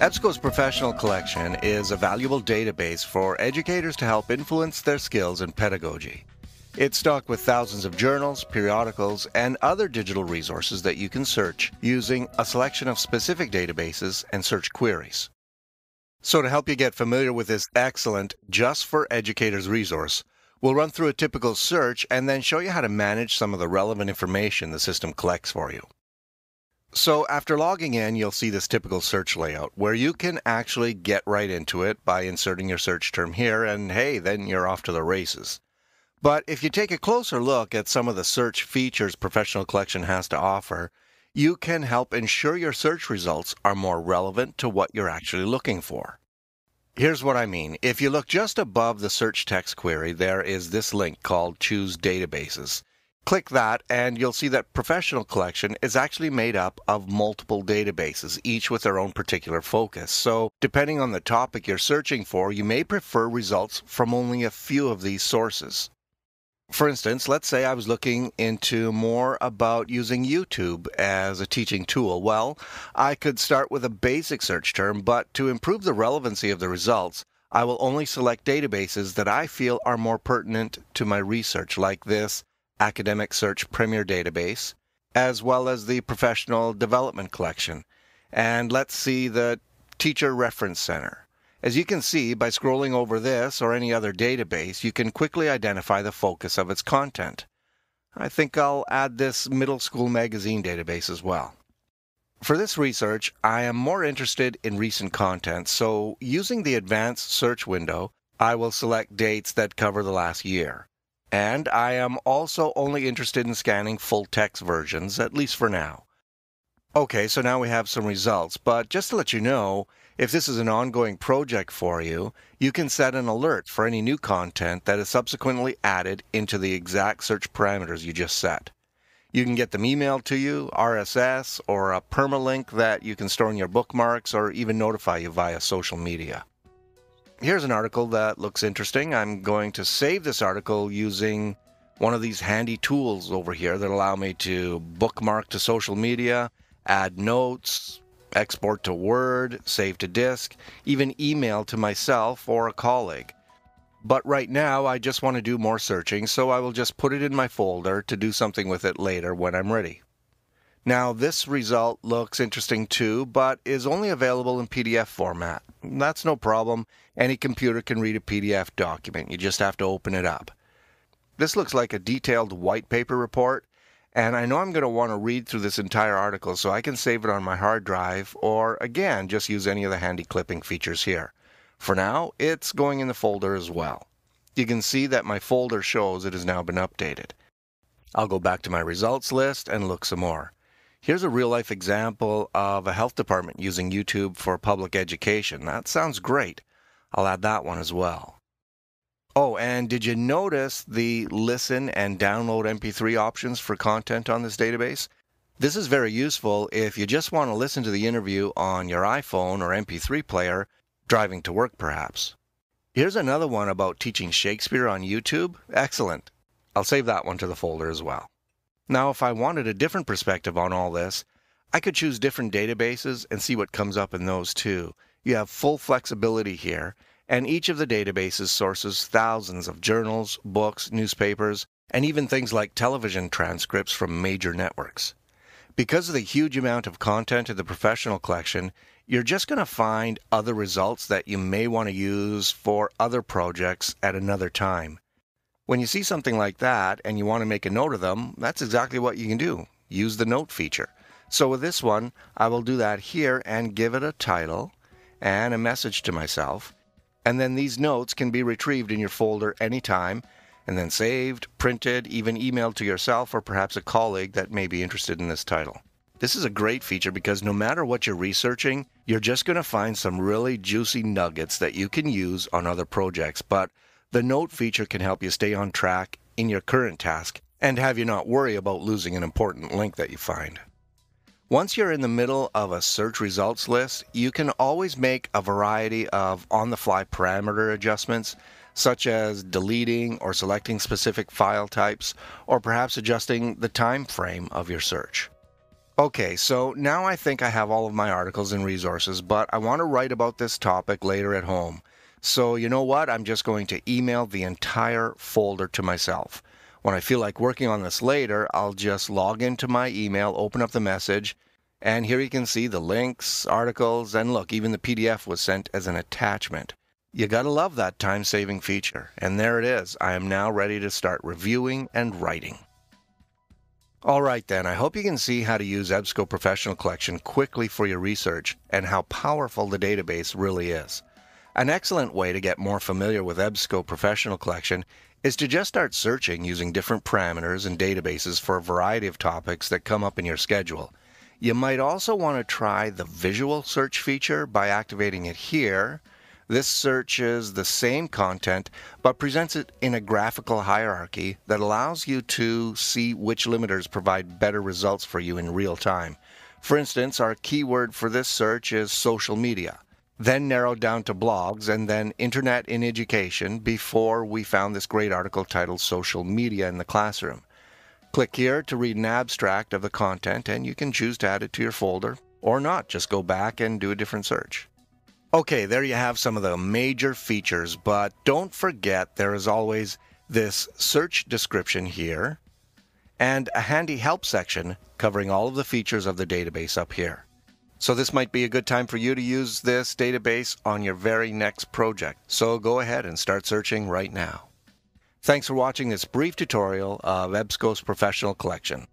EBSCO's professional collection is a valuable database for educators to help influence their skills in pedagogy. It's stocked with thousands of journals, periodicals, and other digital resources that you can search using a selection of specific databases and search queries. So to help you get familiar with this excellent Just for Educators resource, we'll run through a typical search and then show you how to manage some of the relevant information the system collects for you. So after logging in, you'll see this typical search layout where you can actually get right into it by inserting your search term here, and hey, then you're off to the races. But if you take a closer look at some of the search features Professional Collection has to offer, you can help ensure your search results are more relevant to what you're actually looking for. Here's what I mean. If you look just above the search text query, there is this link called Choose Databases. Click that and you'll see that Professional Collection is actually made up of multiple databases, each with their own particular focus. So depending on the topic you're searching for, you may prefer results from only a few of these sources. For instance, let's say I was looking into more about using YouTube as a teaching tool. Well, I could start with a basic search term, but to improve the relevancy of the results, I will only select databases that I feel are more pertinent to my research, like this Academic Search Premier database, as well as the Professional Development Collection. And let's see the Teacher Reference Center. As you can see, by scrolling over this or any other database, you can quickly identify the focus of its content. I think I'll add this Middle School Magazine database as well. For this research, I am more interested in recent content, so using the Advanced Search window, I will select dates that cover the last year. And I am also only interested in scanning full text versions, at least for now. Okay, so now we have some results, but just to let you know, if this is an ongoing project for you, you can set an alert for any new content that is subsequently added into the exact search parameters you just set. You can get them emailed to you, RSS, or a permalink that you can store in your bookmarks or even notify you via social media. Here's an article that looks interesting. I'm going to save this article using one of these handy tools over here that allow me to bookmark to social media, add notes, export to Word, save to disk, even email to myself or a colleague. But right now, I just want to do more searching, so I will just put it in my folder to do something with it later when I'm ready. Now, this result looks interesting too, but is only available in PDF format. That's no problem. Any computer can read a PDF document. You just have to open it up. This looks like a detailed white paper report, and I know I'm going to want to read through this entire article, so I can save it on my hard drive, or again, just use any of the handy clipping features here. For now, it's going in the folder as well. You can see that my folder shows it has now been updated. I'll go back to my results list and look some more. Here's a real-life example of a health department using YouTube for public education. That sounds great. I'll add that one as well. Oh, and did you notice the listen and download MP3 options for content on this database? This is very useful if you just want to listen to the interview on your iPhone or MP3 player, driving to work perhaps. Here's another one about teaching Shakespeare on YouTube. Excellent. I'll save that one to the folder as well. Now, if I wanted a different perspective on all this, I could choose different databases and see what comes up in those too. You have full flexibility here. And each of the databases sources thousands of journals, books, newspapers, and even things like television transcripts from major networks. Because of the huge amount of content in the Professional Collection, you're just going to find other results that you may want to use for other projects at another time. When you see something like that and you want to make a note of them, that's exactly what you can do. Use the note feature. So with this one, I will do that here and give it a title and a message to myself. And then these notes can be retrieved in your folder anytime, and then saved, printed, even emailed to yourself or perhaps a colleague that may be interested in this title. This is a great feature because no matter what you're researching, you're just going to find some really juicy nuggets that you can use on other projects. But the note feature can help you stay on track in your current task and have you not worry about losing an important link that you find. Once you're in the middle of a search results list, you can always make a variety of on-the-fly parameter adjustments, such as deleting or selecting specific file types, or perhaps adjusting the time frame of your search. Okay, so now I think I have all of my articles and resources, but I want to write about this topic later at home. So you know what? I'm just going to email the entire folder to myself. When I feel like working on this later, I'll just log into my email, open up the message, and here you can see the links, articles, and look, even the PDF was sent as an attachment. You gotta love that time-saving feature. And there it is. I am now ready to start reviewing and writing. All right then, I hope you can see how to use EBSCO Professional Collection quickly for your research and how powerful the database really is. An excellent way to get more familiar with EBSCO Professional Collection is to just start searching using different parameters and databases for a variety of topics that come up in your schedule. You might also want to try the visual search feature by activating it here. This searches the same content, but presents it in a graphical hierarchy that allows you to see which limiters provide better results for you in real time. For instance, our keyword for this search is social media, then narrowed down to blogs, and then internet in education before we found this great article titled Social Media in the Classroom. Click here to read an abstract of the content, and you can choose to add it to your folder, or not, just go back and do a different search. Okay, there you have some of the major features, but don't forget there is always this search description here and a handy help section covering all of the features of the database up here. So this might be a good time for you to use this database on your very next project. So go ahead and start searching right now. Thanks for watching this brief tutorial of EBSCO's Professional Collection.